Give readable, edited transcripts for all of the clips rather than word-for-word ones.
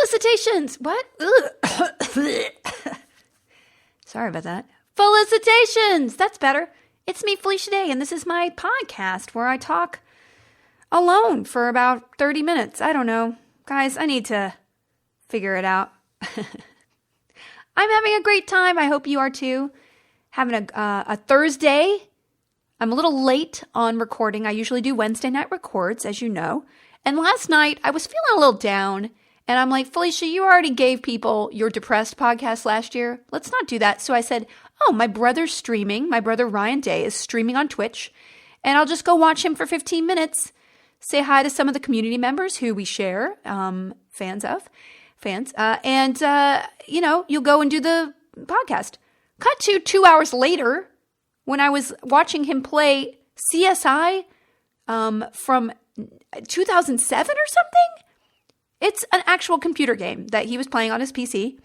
Felicitations! What? Sorry about that. Felicitations! That's better. It's me, Felicia Day, and this is my podcast where I talk alone for about 30 minutes. I don't know. Guys, I need to figure it out. I'm having a great time. I hope you are too. Having a Thursday. I'm a little late on recording. I usually do Wednesday night records, as you know. And last night, I was feeling a little down. And I'm like, Felicia, you already gave people your depressed podcast last year. Let's not do that. So I said, oh, my brother's streaming. My brother Ryan Day is streaming on Twitch. And I'll just go watch him for 15 minutes. Say hi to some of the community members who we share, fans. You'll go and do the podcast. Cut to 2 hours later when I was watching him play CSI from 2007 or something. It's an actual computer game that he was playing on his PC.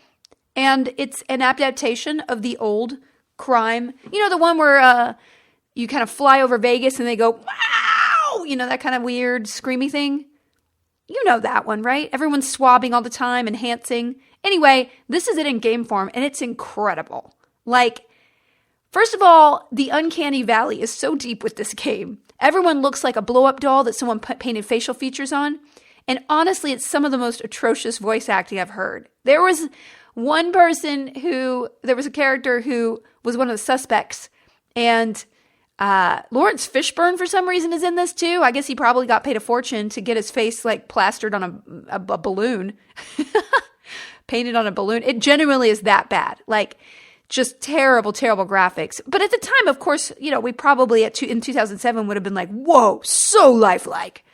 And it's an adaptation of the old crime. You know, the one where you kind of fly over Vegas and they go, wow! You know, that kind of weird screamy thing. You know that one, right? Everyone's swabbing all the time, enhancing. Anyway, this is it in game form, and it's incredible. Like, first of all, the uncanny valley is so deep with this game. Everyone looks like a blow-up doll that someone painted facial features on. And honestly, it's some of the most atrocious voice acting I've heard. There was a character who was one of the suspects, and Lawrence Fishburne, for some reason, is in this too. I guess he probably got paid a fortune to get his face like plastered on a balloon, painted on a balloon. It genuinely is that bad. Like, just terrible, terrible graphics. But at the time, of course, you know, we probably in 2007 would have been like, whoa, so lifelike.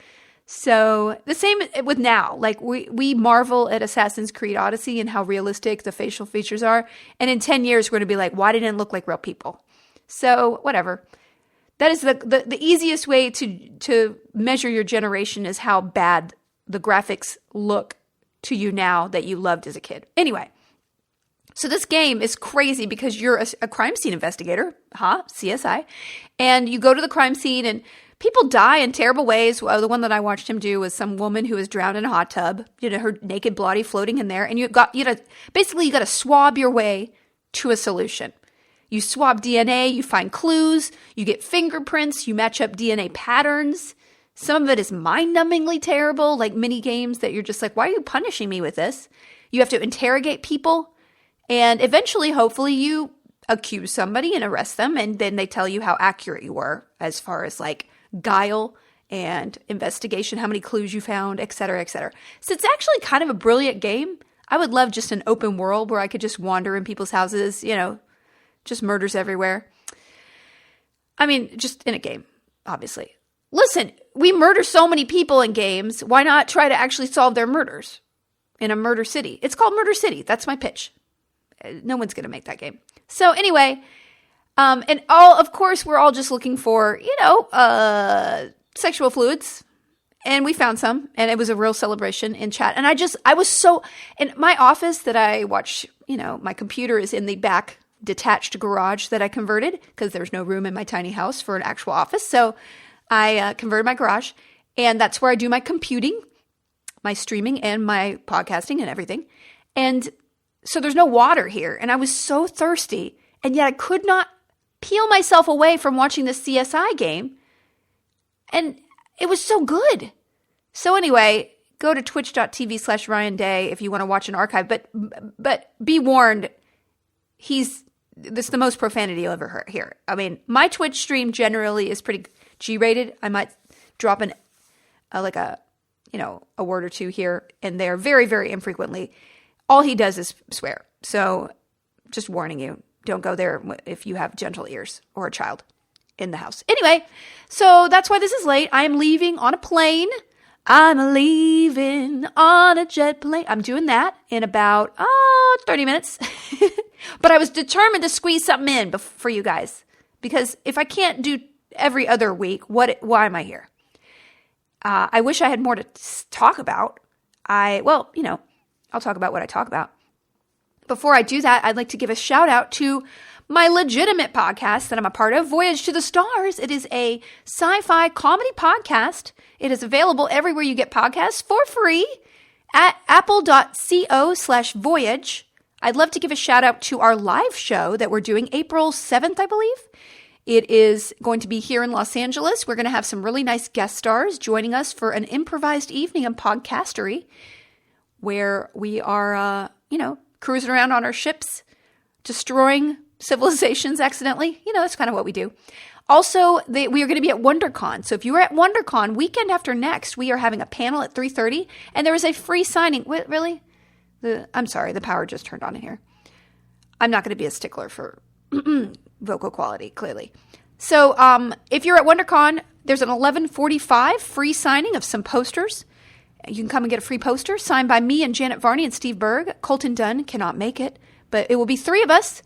So the same with now. Like, we marvel at Assassin's Creed Odyssey and how realistic the facial features are. And in 10 years, we're going to be like, why didn't it look like real people? So whatever. That is the easiest way to measure your generation is how bad the graphics look to you now that you loved as a kid. Anyway, so this game is crazy because you're a crime scene investigator, CSI, and you go to the crime scene and people die in terrible ways. Well, the one that I watched him do was some woman who was drowned in a hot tub, you know, her naked body floating in there, and you got to swab your way to a solution. You swab DNA, you find clues, you get fingerprints, you match up DNA patterns. Some of it is mind-numbingly terrible, like mini games that you're just like, why are you punishing me with this? You have to interrogate people, and eventually, hopefully, you accuse somebody and arrest them, and then they tell you how accurate you were as far as like guile and investigation, how many clues you found, et cetera, et cetera. So it's actually kind of a brilliant game. I would love just an open world where I could just wander in people's houses, you know, just murders everywhere. I mean, just in a game, obviously. Listen, we murder so many people in games. Why not try to actually solve their murders in a murder city? It's called Murder City. That's my pitch. No one's going to make that game. So anyway, of course, we're all just looking for, sexual fluids. And we found some, and it was a real celebration in chat. And I was so, in my office that I watch, my computer is in the back detached garage that I converted because there's no room in my tiny house for an actual office. So I converted my garage, and that's where I do my computing, my streaming, and my podcasting and everything. And so there's no water here, and I was so thirsty, and yet I could not peel myself away from watching this CSI game, and it was so good. So anyway, go to twitch.tv/Ryan Day if you want to watch an archive, but be warned, this is the most profanity you'll ever hear. I mean, my Twitch stream generally is pretty G-rated. I might drop a word or two here and there very, very infrequently. All he does is swear. So just warning you, don't go there if you have gentle ears or a child in the house. Anyway, so that's why this is late. I'm leaving on a plane. I'm leaving on a jet plane. I'm doing that in about 30 minutes. But I was determined to squeeze something in for you guys. Because if I can't do every other week, why am I here? I wish I had more to talk about. I'll talk about what I talk about. Before I do that, I'd like to give a shout out to my legitimate podcast that I'm a part of, Voyage to the Stars. It is a sci-fi comedy podcast. It is available everywhere you get podcasts for free. at apple.co/voyage. I'd love to give a shout out to our live show that we're doing April 7th, I believe. It is going to be here in Los Angeles. We're going to have some really nice guest stars joining us for an improvised evening in podcastery where we are, cruising around on our ships, destroying civilizations accidentally. That's kind of what we do. Also, we are going to be at WonderCon. So if you are at WonderCon, weekend after next, we are having a panel at 3:30, and there is a free signing. Wait, really? I'm sorry, the power just turned on in here. I'm not going to be a stickler for vocal quality, clearly. So if you're at WonderCon, there's an 11:45 free signing of some posters. You can come and get a free poster signed by me and Janet Varney and Steve Berg. Colton Dunn cannot make it, but it will be three of us.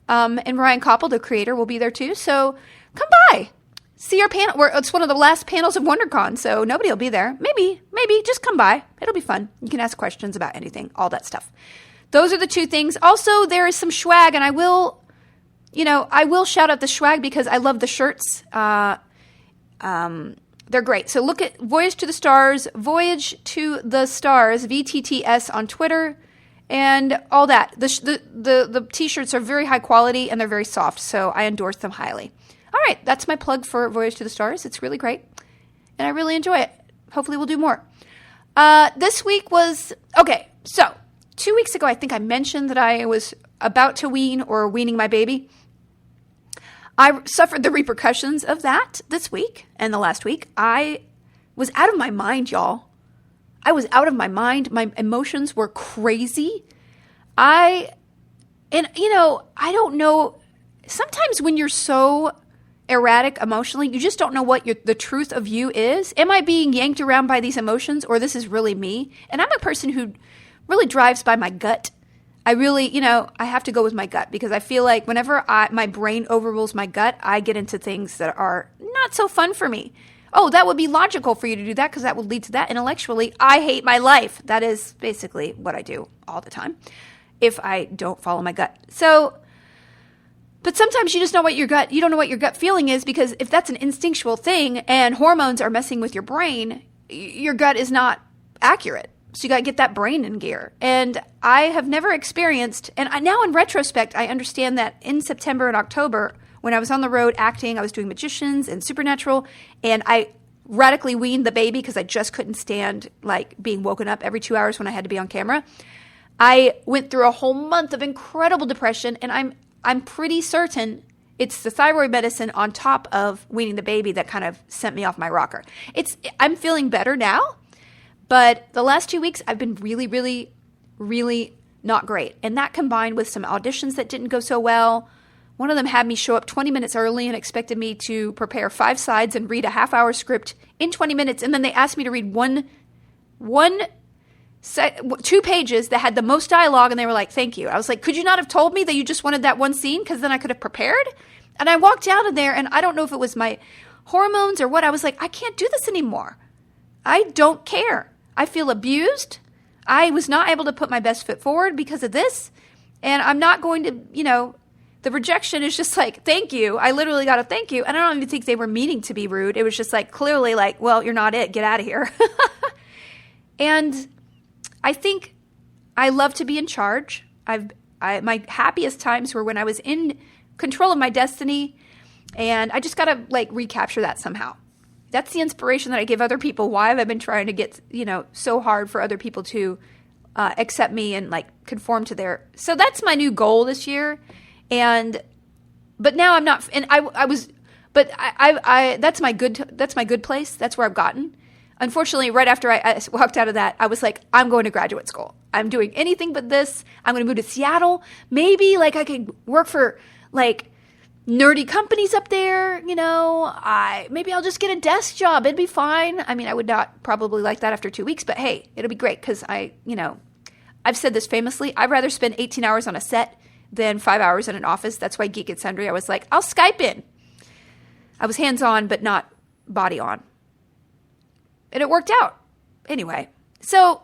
And Ryan Koppel, the creator, will be there too. So come by. See our panel. It's one of the last panels of WonderCon, so nobody will be there. Maybe, just come by. It'll be fun. You can ask questions about anything, all that stuff. Those are the two things. Also, there is some swag, and I will shout out the swag because I love the shirts. They're great. So look at Voyage to the Stars, Voyage to the Stars, VTTS on Twitter, and all that. The t-shirts are very high quality and they're very soft, so I endorse them highly. All right, that's my plug for Voyage to the Stars. It's really great, and I really enjoy it. Hopefully we'll do more. This week was, okay, so 2 weeks ago I think I mentioned that I was about to wean or weaning my baby. I suffered the repercussions of that this week and the last week. I was out of my mind, y'all. I was out of my mind. My emotions were crazy. I don't know. Sometimes when you're so erratic emotionally, you just don't know what the truth of you is. Am I being yanked around by these emotions, or this is really me? And I'm a person who really drives by my gut. I really, I have to go with my gut because I feel like whenever my brain overrules my gut, I get into things that are not so fun for me. Oh, that would be logical for you to do that because that would lead to that. Intellectually, I hate my life. That is basically what I do all the time if I don't follow my gut. So, but sometimes you just know you don't know what your gut feeling is, because if that's an instinctual thing and hormones are messing with your brain, your gut is not accurate. So you got to get that brain in gear. And I have never experienced, and now in retrospect, I understand that in September and October, when I was on the road acting, I was doing Magicians and Supernatural, and I radically weaned the baby because I just couldn't stand being woken up every 2 hours when I had to be on camera. I went through a whole month of incredible depression, and I'm pretty certain it's the thyroid medicine on top of weaning the baby that kind of sent me off my rocker. I'm feeling better now. But the last 2 weeks, I've been really, really, really not great. And that combined with some auditions that didn't go so well. One of them had me show up 20 minutes early and expected me to prepare 5 sides and read a half-hour script in 20 minutes. And then they asked me to read 2 pages that had the most dialogue. And they were like, thank you. I was like, could you not have told me that you just wanted that one scene? Because then I could have prepared. And I walked out of there, and I don't know if it was my hormones or what. I was like, I can't do this anymore. I don't care. I feel abused. I was not able to put my best foot forward because of this. And I'm not going to, the rejection is just like, thank you. I literally got a thank you. And I don't even think they were meaning to be rude. It was just clearly well, you're not it. Get out of here. And I think I love to be in charge. My happiest times were when I was in control of my destiny. And I just got to recapture that somehow. That's the inspiration that I give other people. Why have I been trying to get, so hard for other people to accept me and conform to their. So that's my new goal this year. But now I'm not, and that's my good place. That's where I've gotten. Unfortunately, right after I walked out of that, I was like, I'm going to graduate school. I'm doing anything but this. I'm going to move to Seattle. Maybe I could work for nerdy companies up there, maybe I'll just get a desk job. It'd be fine. I mean, I would not probably like that after 2 weeks, but hey, it'll be great because I've said this famously. I'd rather spend 18 hours on a set than 5 hours in an office. That's why Geek and Sundry, I was like, I'll Skype in. I was hands-on, but not body on. And it worked out. Anyway, so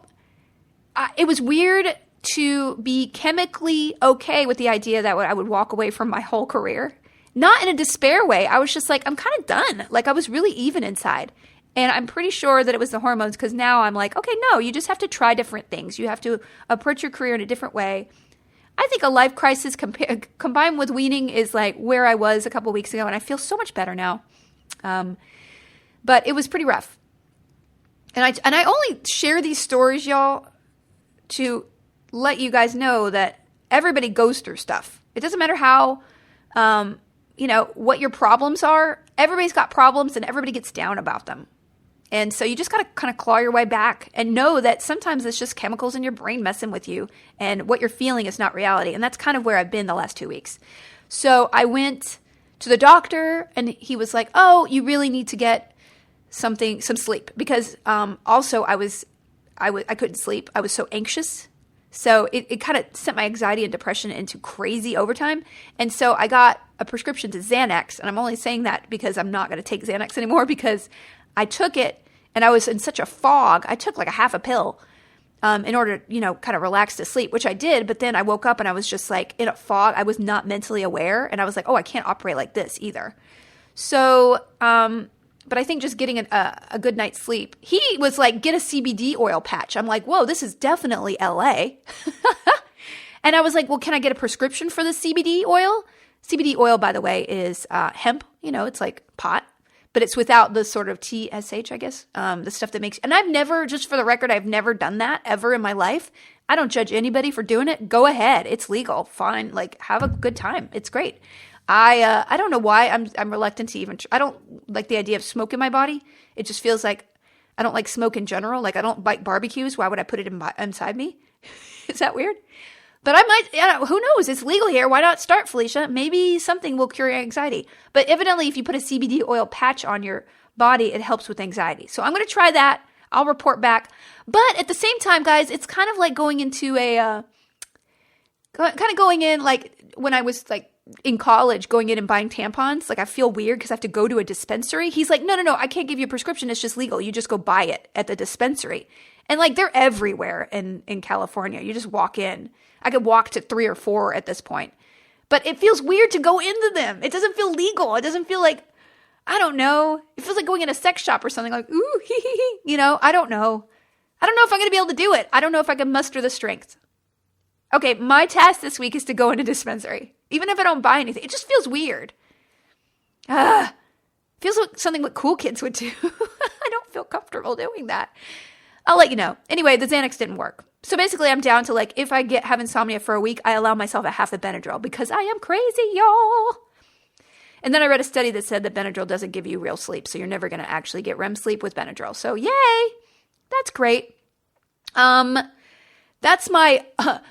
it was weird to be chemically okay with the idea that I would walk away from my whole career. Not in a despair way. I was just I'm kind of done. I was really even inside. And I'm pretty sure that it was the hormones, because now I'm like, okay, no, you just have to try different things. You have to approach your career in a different way. I think a life crisis combined with weaning is like where I was a couple weeks ago, and I feel so much better now. But it was pretty rough. And I only share these stories, y'all, to let you guys know that everybody goes through stuff. It doesn't matter how, what your problems are. Everybody's got problems, and everybody gets down about them. And so you just got to kind of claw your way back and know that sometimes it's just chemicals in your brain messing with you, and what you're feeling is not reality. And that's kind of where I've been the last 2 weeks. So I went to the doctor, and he was like, oh, you really need to get some sleep, because also I couldn't sleep. I was so anxious. So it kind of sent my anxiety and depression into crazy overtime. And so I got a prescription to Xanax, and I'm only saying that because I'm not going to take Xanax anymore, because I took it and I was in such a fog. I took like a half a pill in order to, kind of relax to sleep, which I did. But then I woke up and I was just like in a fog. I was not mentally aware. And I was like, oh, I can't operate like this either. So, but I think just getting a good night's sleep. He was like, get a CBD oil patch. I'm like, whoa, this is definitely LA. And I was like, well, can I get a prescription for the CBD oil? CBD oil, by the way, is hemp. It's like pot, but it's without the sort of TSH, I guess, the stuff that makes, and I've never, just for the record, I've never done that ever in my life. I don't judge anybody for doing it. Go ahead. It's legal. Fine. Like, have a good time. It's great. I don't know why I'm reluctant to even, I don't like the idea of smoke in my body. It just feels like I don't like smoke in general. Like, I don't like barbecues. Why would I put it inside me? Is that weird? But I might, who knows? It's legal here. Why not start, Felicia? Maybe something will cure your anxiety. But evidently, if you put a CBD oil patch on your body, it helps with anxiety. So I'm going to try that. I'll report back. But at the same time, guys, it's kind of like going into going in like when I was like in college, going in and buying tampons. Like, I feel weird because I have to go to a dispensary. He's like, no, I can't give you a prescription. It's just legal. You just go buy it at the dispensary. And like, they're everywhere in California. You just walk in. I could walk to 3 or 4 at this point. But it feels weird to go into them. It doesn't feel legal. It doesn't feel like, I don't know. It feels like going in a sex shop or something, like, ooh, hee, hee, hee. I don't know. I don't know if I'm going to be able to do it. I don't know if I can muster the strength. Okay, my task this week is to go in a dispensary. Even if I don't buy anything, it just feels weird. Feels like something what cool kids would do. I don't feel comfortable doing that. I'll let you know. Anyway, the Xanax didn't work. So basically, I'm down to like, if I have insomnia for a week, I allow myself a half a Benadryl because I am crazy, y'all. And then I read a study that said that Benadryl doesn't give you real sleep. So you're never going to actually get REM sleep with Benadryl. So yay, that's great. That's my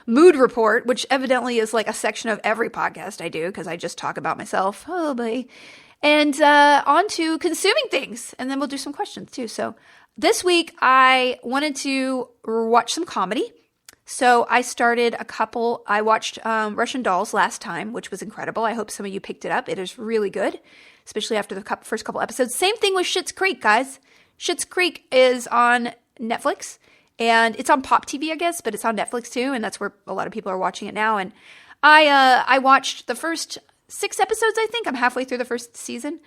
mood report, which evidently is like a section of every podcast I do because I just talk about myself. Oh, boy. And on to consuming things. And then we'll do some questions too. So this week, I wanted to watch some comedy. So I watched Russian Dolls last time, which was incredible. I hope some of you picked it up. It is really good, especially after the first couple episodes. Same thing with Schitt's Creek, guys. Schitt's Creek is on Netflix, and it's on Pop TV, I guess, but it's on Netflix too, and that's where a lot of people are watching it now. And I watched the first 6 episodes, I think. I'm halfway through the first season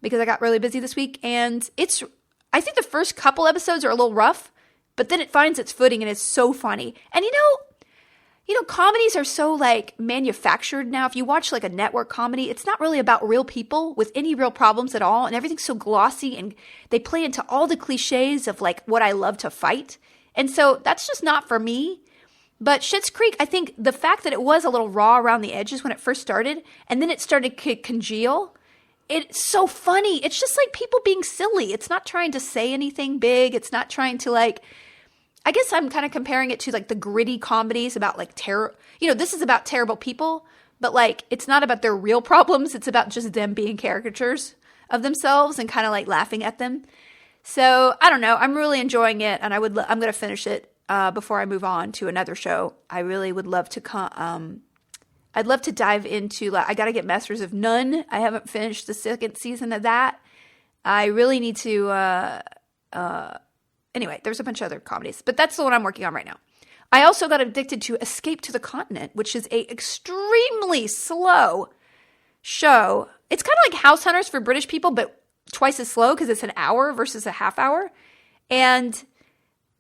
because I got really busy this week, and I think the first couple episodes are a little rough, but then it finds its footing and it's so funny. And comedies are so like manufactured now. If you watch like a network comedy, it's not really about real people with any real problems at all. And everything's so glossy and they play into all the cliches of like what I love to fight. And so that's just not for me. But Schitt's Creek, I think the fact that it was a little raw around the edges when it first started, and then it started to congeal. It's so funny. It's just like people being silly. It's not trying to say anything big. It's not trying to like, I guess I'm kind of comparing it to like the gritty comedies about like terror. This is about terrible people, but like it's not about their real problems. It's about just them being caricatures of themselves and kind of like laughing at them. So I don't know. I'm really enjoying it, and I'm going to finish it before I move on to another show. I really would love to I'd love to dive into, I got to get Masters of None. I haven't finished the 2nd season of that. I really need to, anyway, there's a bunch of other comedies, but that's the one I'm working on right now. I also got addicted to Escape to the Continent, which is a extremely slow show. It's kind of like House Hunters for British people, but twice as slow because it's an hour versus a half hour. And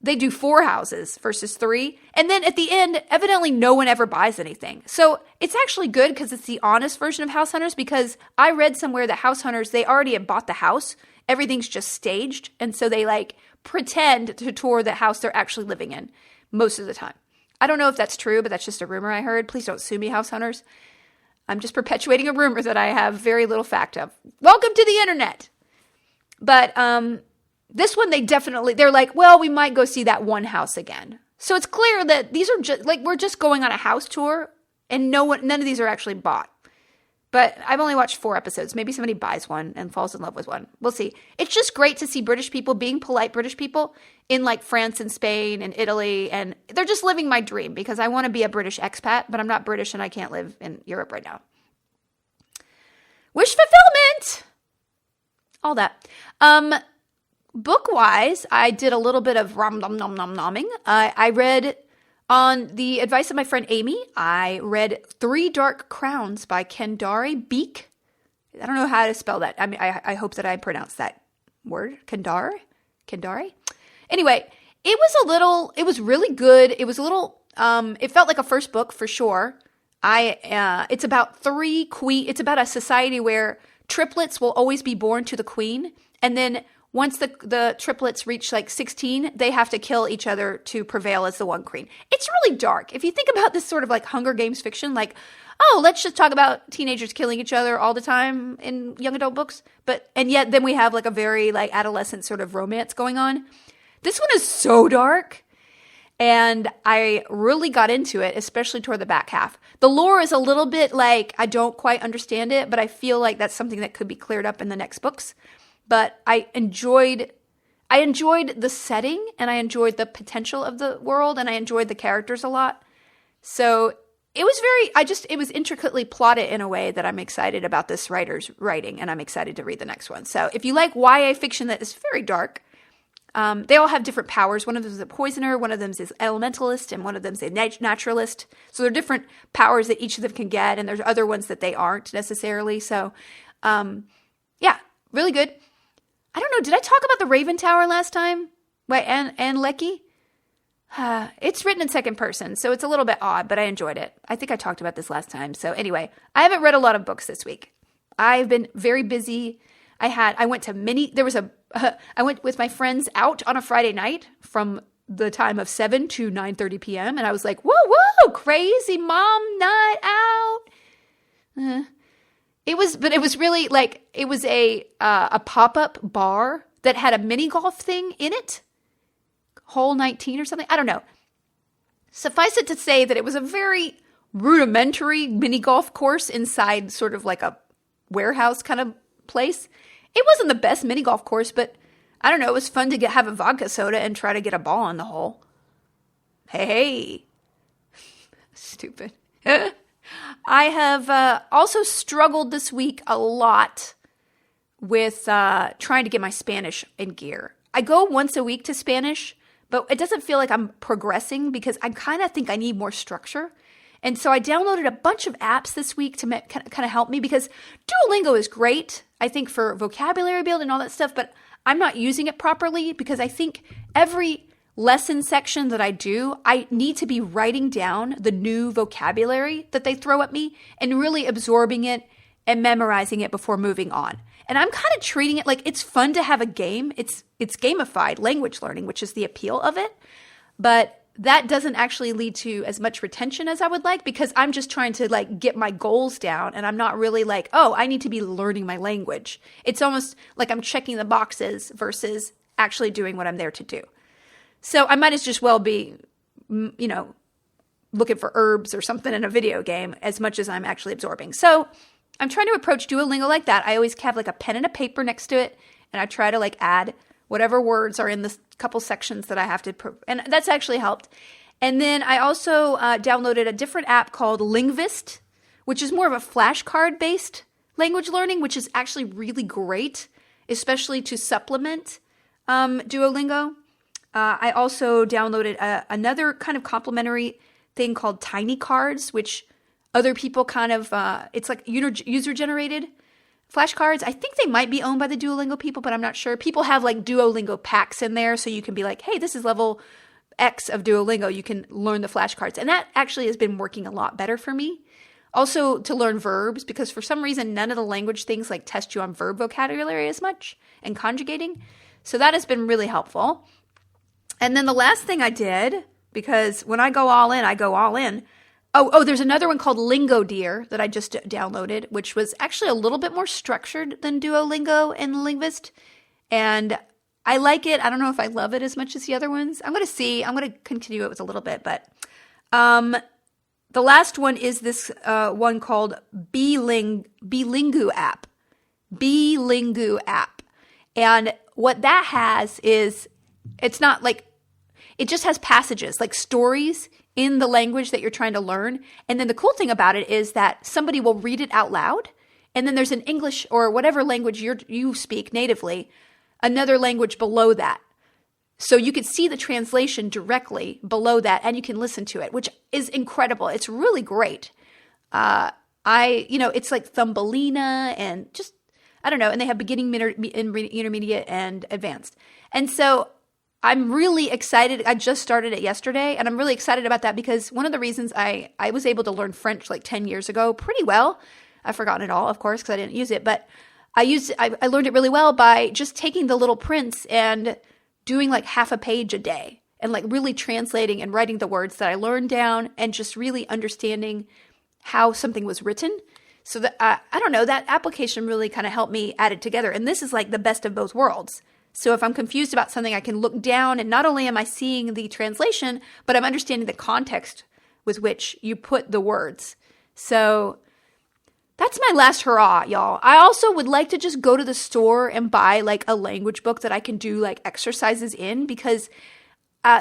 they do 4 houses versus 3. And then at the end, evidently no one ever buys anything. So it's actually good because it's the honest version of House Hunters, because I read somewhere that House Hunters, they already have bought the house. Everything's just staged. And so they like pretend to tour the house they're actually living in most of the time. I don't know if that's true, but that's just a rumor I heard. Please don't sue me, House Hunters. I'm just perpetuating a rumor that I have very little fact of. Welcome to the internet. But this one, they're like, well, we might go see that one house again. So it's clear that these are just like, we're just going on a house tour, and none of these are actually bought. But I've only watched 4 episodes. Maybe somebody buys one and falls in love with one. We'll see. It's just great to see British people being polite British people in like France and Spain and Italy. And they're just living my dream, because I want to be a British expat, but I'm not British and I can't live in Europe right now. Wish fulfillment! All that. Book-wise, I did a little bit of rom-nom-nom-nom-nomming. I read, on the advice of my friend Amy, I read 3 Dark Crowns by Kendare Beake. I don't know how to spell that. I mean, I hope that I pronounced that word. Kendare? Anyway, it was really good. It was a little, it felt like a first book for sure. It's about it's about a society where triplets will always be born to the queen. And then once the triplets reach like 16, they have to kill each other to prevail as the one queen. It's really dark. If you think about this sort of like Hunger Games fiction, like, oh, let's just talk about teenagers killing each other all the time in young adult books. And yet then we have like a very like adolescent sort of romance going on. This one is so dark. And I really got into it, especially toward the back half. The lore is a little bit like, I don't quite understand it, but I feel like that's something that could be cleared up in the next books. But I enjoyed the setting, and I enjoyed the potential of the world, and I enjoyed the characters a lot. So it was intricately plotted in a way that I'm excited about this writer's writing, and I'm excited to read the next one. So if you like YA fiction that is very dark, they all have different powers. One of them is a poisoner, one of them is elementalist, and one of them is a naturalist. So there are different powers that each of them can get, and there's other ones that they aren't necessarily. So, yeah, really good. I don't know, did I talk about the Raven Tower last time? Wait, and Leckie? It's written in second person, so it's a little bit odd, but I enjoyed it. I think I talked about this last time. So anyway, I haven't read a lot of books this week. I've been very busy. I went with my friends out on a Friday night from the time of 7 to 9:30 p.m. And I was like, whoa, crazy mom night out. It was really like, it was a pop-up bar that had a mini golf thing in it. Hole 19 or something. I don't know. Suffice it to say that it was a very rudimentary mini golf course inside sort of like a warehouse kind of place. It wasn't the best mini golf course, but I don't know. It was fun to have a vodka soda and try to get a ball in the hole. Hey. Stupid. I have also struggled this week a lot with trying to get my Spanish in gear. I go once a week to Spanish, but it doesn't feel like I'm progressing because I kind of think I need more structure. And so I downloaded a bunch of apps this week to kind of help me, because Duolingo is great, I think, for vocabulary building and all that stuff, but I'm not using it properly because I think every lesson section that I do, I need to be writing down the new vocabulary that they throw at me and really absorbing it and memorizing it before moving on. And I'm kind of treating it like it's fun to have a game. It's gamified language learning, which is the appeal of it. But that doesn't actually lead to as much retention as I would like, because I'm just trying to like get my goals down, and I'm not really like, oh, I need to be learning my language. It's almost like I'm checking the boxes versus actually doing what I'm there to do. So I might as just well be, looking for herbs or something in a video game as much as I'm actually absorbing. So I'm trying to approach Duolingo like that. I always have like a pen and a paper next to it, and I try to like add whatever words are in the couple sections that I have to, and that's actually helped. And then I also downloaded a different app called Linguist, which is more of a flashcard-based language learning, which is actually really great, especially to supplement Duolingo. I also downloaded another kind of complementary thing called Tiny Cards, which other people kind of, it's like user-generated. flashcards. I think they might be owned by the Duolingo people, but I'm not sure. People have like Duolingo packs in there, so you can be like, hey, this is level X of Duolingo. You can learn the flashcards. And that actually has been working a lot better for me. Also to learn verbs, because for some reason, none of the language things like test you on verb vocabulary as much and conjugating. So that has been really helpful. And then the last thing I did, because when I go all in, I go all in. Oh, there's another one called Lingo Deer that I just downloaded, which was actually a little bit more structured than Duolingo and Linguist. And I like it. I don't know if I love it as much as the other ones. I'm going to see. I'm going to continue it with a little bit. But the last one is this one called Belingu app. Belingu app. And what that has is, it's not like, it just has passages, like stories in the language that you're trying to learn. And then the cool thing about it is that somebody will read it out loud. And then there's an English or whatever language you speak natively, another language below that. So you could see the translation directly below that and you can listen to it, which is incredible. It's really great. It's like Thumbelina and just, I don't know. And they have beginning, intermediate, and advanced. And so I'm really excited. I just started it yesterday and I'm really excited about that because one of the reasons I was able to learn French like 10 years ago pretty well. I've forgotten it all, of course, because I didn't use it, but I learned it really well by just taking the Little Prince and doing like half a page a day and like really translating and writing the words that I learned down and just really understanding how something was written. So that, I don't know, that application really kind of helped me add it together. And this is like the best of both worlds. So if I'm confused about something, I can look down and not only am I seeing the translation, but I'm understanding the context with which you put the words. So that's my last hurrah, y'all. I also would like to just go to the store and buy like a language book that I can do like exercises in because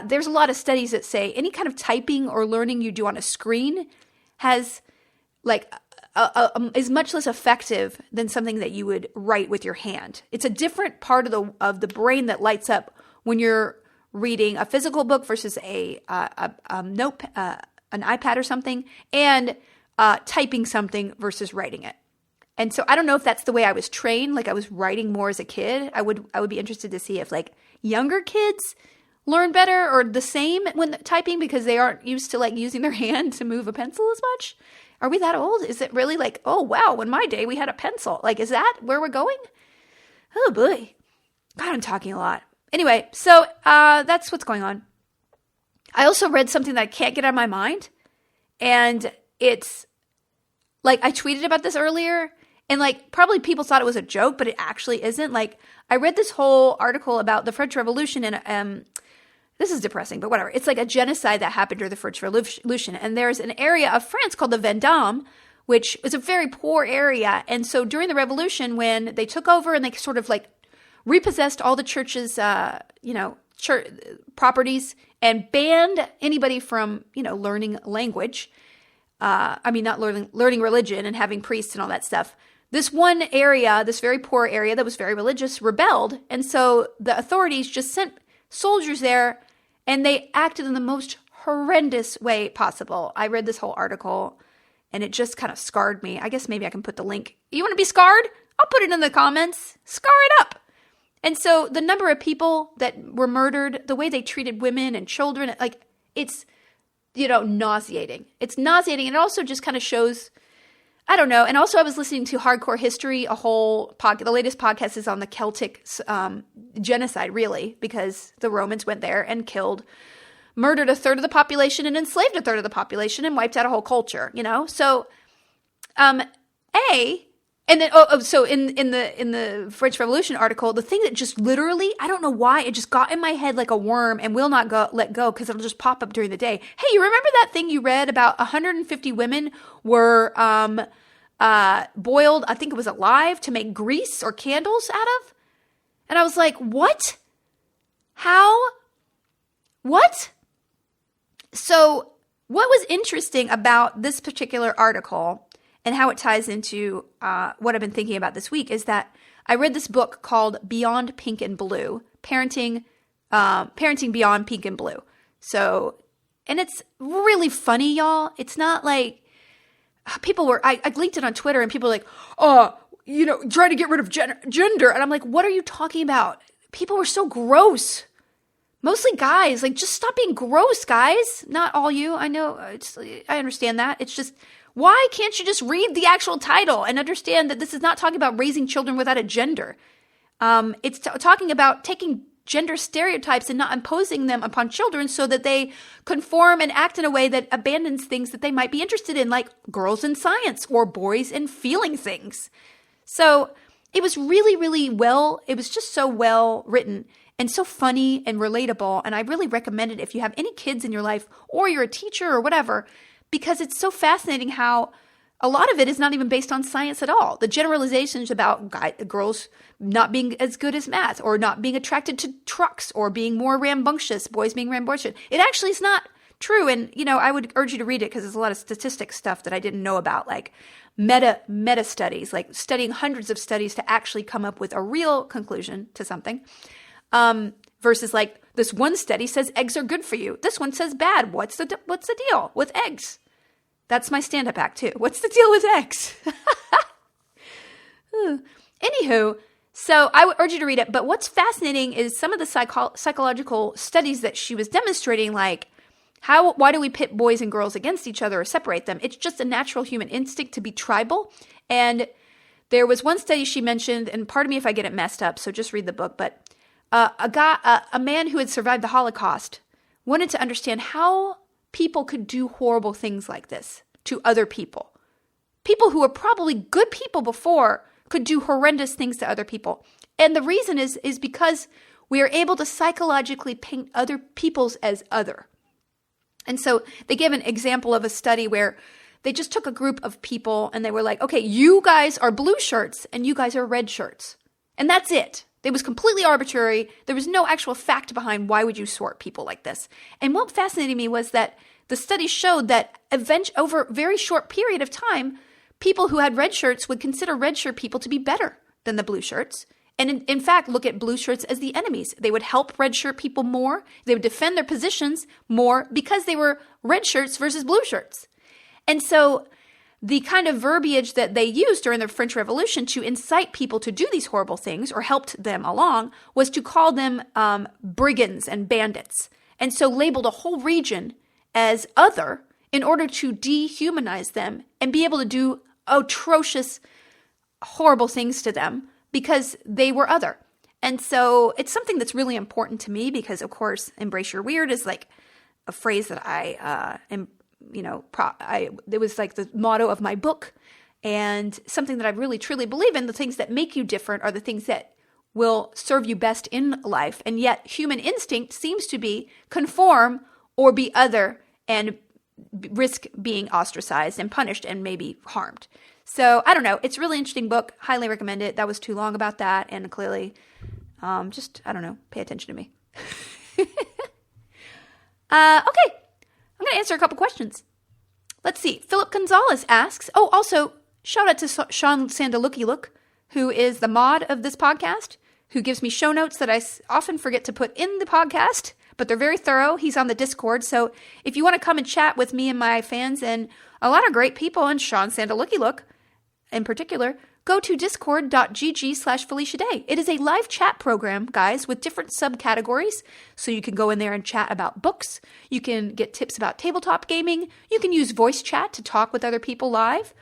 there's a lot of studies that say any kind of typing or learning you do on a screen has like is much less effective than something that you would write with your hand. It's a different part of the brain that lights up when you're reading a physical book versus an iPad or something, and typing something versus writing it. And so I don't know if that's the way I was trained, like I was writing more as a kid. I would be interested to see if like younger kids learn better or the same when typing because they aren't used to like using their hand to move a pencil as much. Are we that old? Is it really like, oh wow, in my day we had a pencil? Like, is that where we're going? Oh boy. God, I'm talking a lot. Anyway, so that's what's going on. I also read something that I can't get out of my mind. And it's like, I tweeted about this earlier and like probably people thought it was a joke, but it actually isn't. Like I read this whole article about the French Revolution and this is depressing, but whatever. It's like a genocide that happened during the French Revolution. And there's an area of France called the Vendôme, which is a very poor area. And so during the revolution, when they took over and they sort of like repossessed all the church's, church properties and banned anybody from, learning language, not learning religion and having priests and all that stuff. This one area, this very poor area that was very religious, rebelled. And so the authorities just sent soldiers there and they acted in the most horrendous way possible. I read this whole article and it just kind of scarred me. I guess maybe I can put the link. You want to be scarred? I'll put it in the comments. Scar it up. And so the number of people that were murdered, the way they treated women and children, like it's, nauseating. It's nauseating. And it also just kind of shows, I don't know. And also I was listening to Hardcore History, the latest podcast is on the Celtic genocide, really, because the Romans went there and murdered a third of the population and enslaved a third of the population and wiped out a whole culture, So, so in the French Revolution article, the thing that just literally, I don't know why, it just got in my head like a worm and will not let go because it'll just pop up during the day. Hey, you remember that thing you read about 150 women were boiled, I think it was alive, to make grease or candles out of? And I was like, what? How? What? So what was interesting about this particular article and how it ties into what I've been thinking about this week is that I read this book called Beyond Pink and Blue, Parenting Beyond Pink and Blue. So, and it's really funny, y'all. It's not like I linked it on Twitter and people were like, oh, trying to get rid of gender. And I'm like, what are you talking about? People were so gross. Mostly guys. Like, just stop being gross, guys. Not all you. I know. I understand that. It's just, why can't you just read the actual title and understand that this is not talking about raising children without a gender? It's talking about taking gender stereotypes and not imposing them upon children so that they conform and act in a way that abandons things that they might be interested in, like girls in science or boys in feeling things. So it was really, really it was just so well written and so funny and relatable. And I really recommend it if you have any kids in your life or you're a teacher or whatever, because it's so fascinating how a lot of it is not even based on science at all. The generalizations about girls not being as good as math or not being attracted to trucks or being more rambunctious, boys being rambunctious. It actually is not true. And, I would urge you to read it because there's a lot of statistics stuff that I didn't know about, like meta studies, like studying hundreds of studies to actually come up with a real conclusion to something. Versus like this one study says eggs are good for you. This one says bad. What's the deal with eggs? That's my stand-up act too. What's the deal with eggs? Anywho, so I would urge you to read it. But what's fascinating is some of the psychological studies that she was demonstrating, like why do we pit boys and girls against each other or separate them? It's just a natural human instinct to be tribal. And there was one study she mentioned, and pardon me if I get it messed up, so just read the book, but a man who had survived the Holocaust wanted to understand how people could do horrible things like this to other people. People who were probably good people before could do horrendous things to other people. And the reason is because we are able to psychologically paint other people's as other. And so they gave an example of a study where they just took a group of people and they were like, okay, you guys are blue shirts and you guys are red shirts. And that's it. It was completely arbitrary. There was no actual fact behind why would you sort people like this. And what fascinated me was that the study showed that over a very short period of time, people who had red shirts would consider red shirt people to be better than the blue shirts. And in fact, look at blue shirts as the enemies. They would help red shirt people more. They would defend their positions more because they were red shirts versus blue shirts. And so the kind of verbiage that they used during the French Revolution to incite people to do these horrible things or helped them along was to call them brigands and bandits. And so labeled a whole region as other in order to dehumanize them and be able to do atrocious, horrible things to them because they were other. And so it's something that's really important to me because, of course, embrace your weird is like a phrase that I am. It was like the motto of my book and something that I really truly believe in. The things that make you different are the things that will serve you best in life. And yet human instinct seems to be conform or be other and risk being ostracized and punished and maybe harmed. So I don't know. It's a really interesting book. Highly recommend it. That was too long about that. And clearly, I don't know, pay attention to me. Okay. I'm going to answer a couple questions. Let's see. Philip Gonzalez asks, also, shout out to Sean Sandaluki who is the mod of this podcast, who gives me show notes that I often forget to put in the podcast, but they're very thorough. He's on the Discord. So if you want to come and chat with me and my fans and a lot of great people, and Sean Sandaluki in particular, go to discord.gg/Felicia Day. It is a live chat program, guys, with different subcategories. So you can go in there and chat about books. You can get tips about tabletop gaming. You can use voice chat to talk with other people live.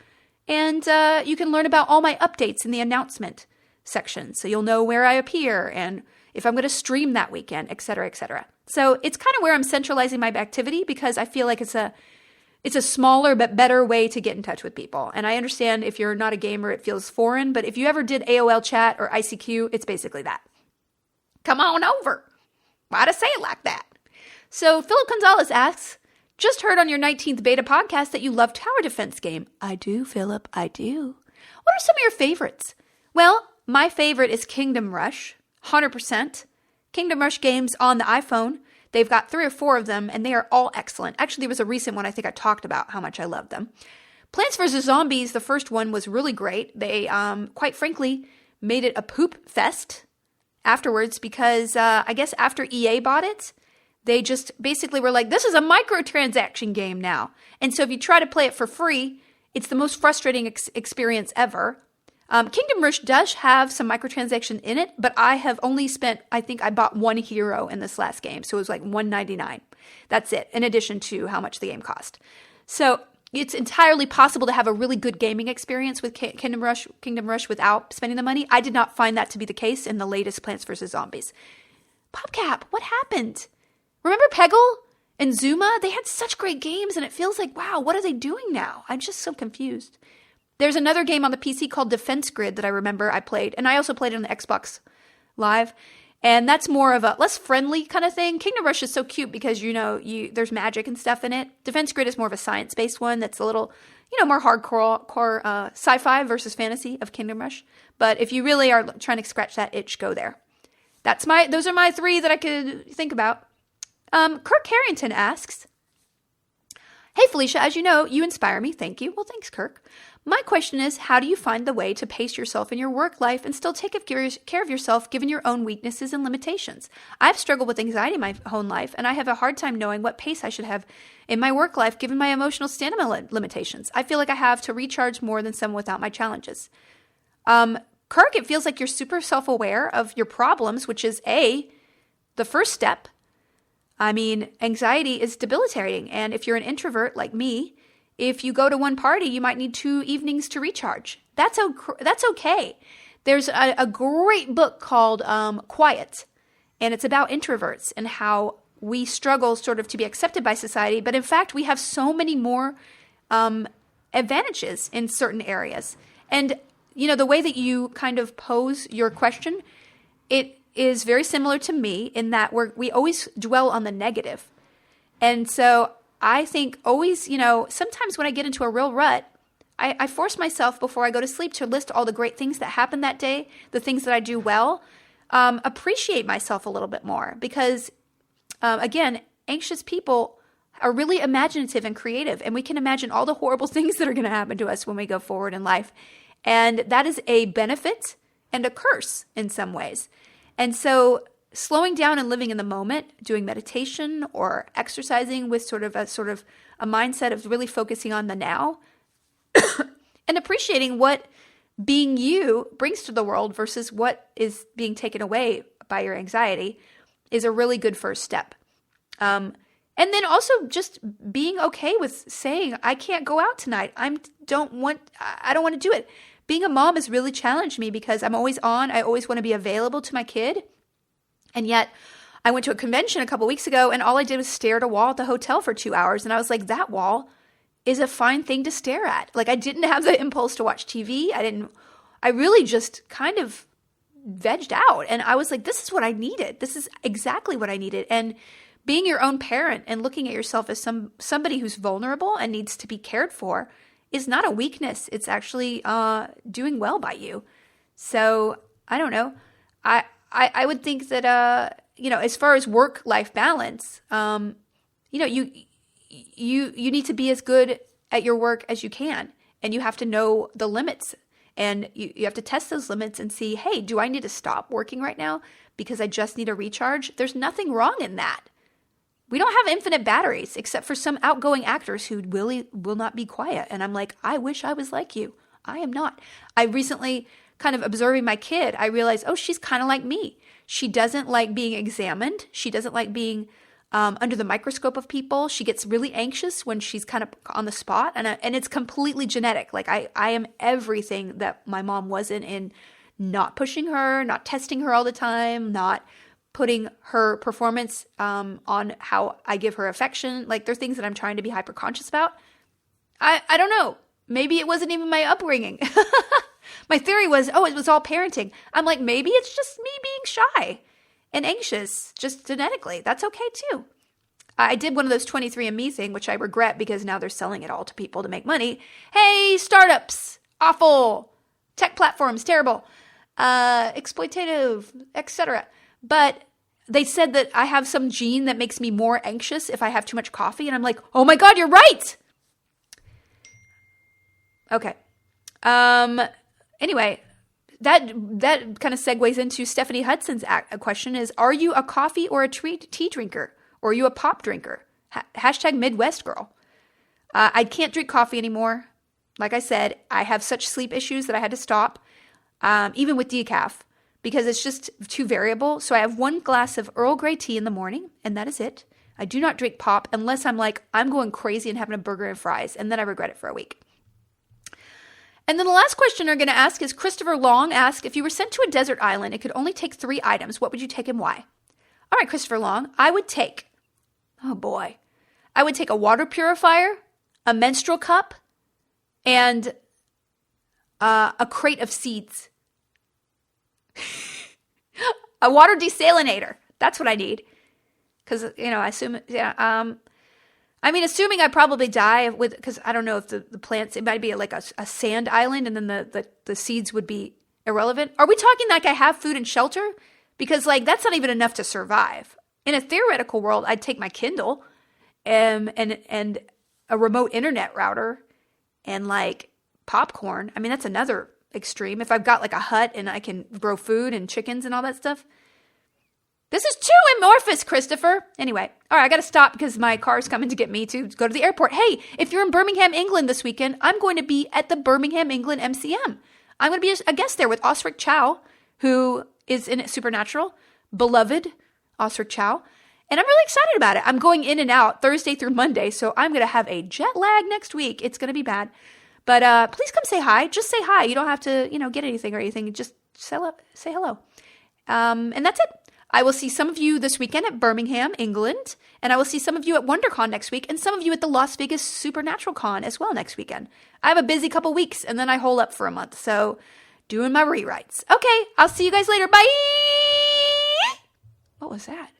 And you can learn about all my updates in the announcement section. So you'll know where I appear and if I'm going to stream that weekend, et cetera, et cetera. So it's kind of where I'm centralizing my activity because I feel like it's a smaller but better way to get in touch with people. And I understand if you're not a gamer, it feels foreign. But if you ever did AOL chat or ICQ, it's basically that. Come on over. Why'd I say it like that? So Philip Gonzalez asks, just heard on your 19th beta podcast that you love tower defense game. I do, Philip. I do. What are some of your favorites? Well, my favorite is Kingdom Rush. 100%. Kingdom Rush games on the iPhone. They've got 3 or 4 of them, and they are all excellent. Actually, there was a recent one I think I talked about how much I love them. Plants vs. Zombies, the first one, was really great. They, quite frankly, made it a poop fest afterwards because I guess after EA bought it, they just basically were like, this is a microtransaction game now. And so if you try to play it for free, it's the most frustrating experience ever. Kingdom Rush does have some microtransaction in it, but I have only spent, I think I bought one hero in this last game. So it was like $1.99. That's it, in addition to how much the game cost. So it's entirely possible to have a really good gaming experience with Kingdom Rush without spending the money. I did not find that to be the case in the latest Plants vs. Zombies. PopCap, what happened? Remember Peggle and Zuma? They had such great games, and it feels like, wow, what are they doing now? I'm just so confused. There's another game on the PC called Defense Grid that I remember I played, and I also played it on the Xbox Live, and that's more of a less friendly kind of thing. Kingdom Rush is so cute because, there's magic and stuff in it. Defense Grid is more of a science-based one that's a little, more hardcore sci-fi versus fantasy of Kingdom Rush. But if you really are trying to scratch that itch, go there. Those are my three that I could think about. Kirk Harrington asks, "Hey Felicia, as you know, you inspire me. Thank you." Well, thanks, Kirk. "My question is, how do you find the way to pace yourself in your work life and still take care of yourself given your own weaknesses and limitations? I've struggled with anxiety my whole life, and I have a hard time knowing what pace I should have in my work life given my emotional stamina limitations. I feel like I have to recharge more than someone without my challenges." Kirk, it feels like you're super self-aware of your problems, which is the first step. I mean, anxiety is debilitating, and if you're an introvert like me, if you go to one party, you might need 2 evenings to recharge. That's okay. There's a great book called Quiet, and it's about introverts and how we struggle sort of to be accepted by society, but in fact, we have so many more advantages in certain areas. And, the way that you kind of pose your question, it is very similar to me in that we always dwell on the negative. And so I think always, sometimes when I get into a real rut, I force myself before I go to sleep to list all the great things that happened that day, the things that I do well, appreciate myself a little bit more because, again, anxious people are really imaginative and creative, and we can imagine all the horrible things that are going to happen to us when we go forward in life. And that is a benefit and a curse in some ways. And so slowing down and living in the moment, doing meditation or exercising with sort of a mindset of really focusing on the now and appreciating what being you brings to the world versus what is being taken away by your anxiety is a really good first step. And then also just being okay with saying, I can't go out tonight. I don't want to do it. Being a mom has really challenged me because I'm always on. I always want to be available to my kid. And yet I went to a convention a couple weeks ago and all I did was stare at a wall at the hotel for 2 hours. And I was like, that wall is a fine thing to stare at. Like I didn't have the impulse to watch TV. I really just kind of vegged out. And I was like, this is what I needed. This is exactly what I needed. And being your own parent and looking at yourself as somebody who's vulnerable and needs to be cared for is not a weakness. It's actually doing well by you. So I don't know. I would think that as far as work-life balance, you need to be as good at your work as you can, and you have to know the limits, and you have to test those limits and see, hey, do I need to stop working right now because I just need a recharge? There's nothing wrong in that. We don't have infinite batteries, except for some outgoing actors who really will not be quiet. And I'm like, I wish I was like you. I am not. I recently, kind of observing my kid, I realized, she's kind of like me. She doesn't like being examined. She doesn't like being under the microscope of people. She gets really anxious when she's kind of on the spot. And it's completely genetic. Like I am everything that my mom wasn't in not pushing her, not testing her all the time, not putting her performance on how I give her affection. Like, they're things that I'm trying to be hyper conscious about. I don't know. Maybe it wasn't even my upbringing. My theory was, it was all parenting. I'm like, maybe it's just me being shy and anxious, just genetically. That's okay too. I did one of those 23andMe thing, which I regret because now they're selling it all to people to make money. Hey, startups, awful. Tech platforms, terrible. Exploitative, etc. But they said that I have some gene that makes me more anxious if I have too much coffee. And I'm like, oh my God, you're right. Okay. Anyway, that kind of segues into Stephanie Hudson's question is, are you a coffee or a tea drinker? Or are you a pop drinker? Hashtag Midwest girl. I can't drink coffee anymore. Like I said, I have such sleep issues that I had to stop. even with decaf, because it's just too variable. So I have 1 glass of Earl Grey tea in the morning, and that is it. I do not drink pop unless I'm like, I'm going crazy and having a burger and fries, and then I regret it for a week. And then the last question I'm going to ask is Christopher Long asked, if you were sent to a desert island, it could only take 3 items. What would you take and why? All right, Christopher Long, I would take a water purifier, a menstrual cup, and a crate of seeds. A water desalinator. That's what I need. Because, I assume, assuming I probably die because I don't know if the plants, it might be like a sand island and then the seeds would be irrelevant. Are we talking like I have food and shelter? Because that's not even enough to survive. In a theoretical world, I'd take my Kindle and a remote internet router and popcorn. I mean, that's another extreme. If I've got a hut and I can grow food and chickens and all that stuff. This is too amorphous, Christopher. Anyway, all right, I got to stop because my car's coming to get me to go to the airport. Hey, if you're in Birmingham, England this weekend, I'm going to be at the Birmingham, England MCM. I'm going to be a guest there with Osric Chow, who is in Supernatural, beloved Osric Chow. And I'm really excited about it. I'm going in and out Thursday through Monday, so I'm going to have a jet lag next week. It's going to be bad. But please come say hi. Just say hi. You don't have to, get anything or anything. Just say hello. And that's it. I will see some of you this weekend at Birmingham, England, and I will see some of you at WonderCon next week, and some of you at the Las Vegas Supernatural Con as well next weekend. I have a busy couple weeks, and then I hole up for a month, so doing my rewrites. Okay, I'll see you guys later. Bye! What was that?